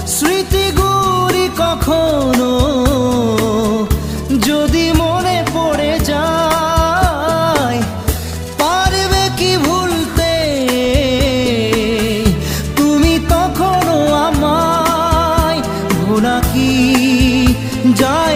স্মৃতিগুলি কখনো যদি মনে পড়ে যায়, পারবে কি ভুলতে তুমি তখনো আমায়? ভোলা কি যায়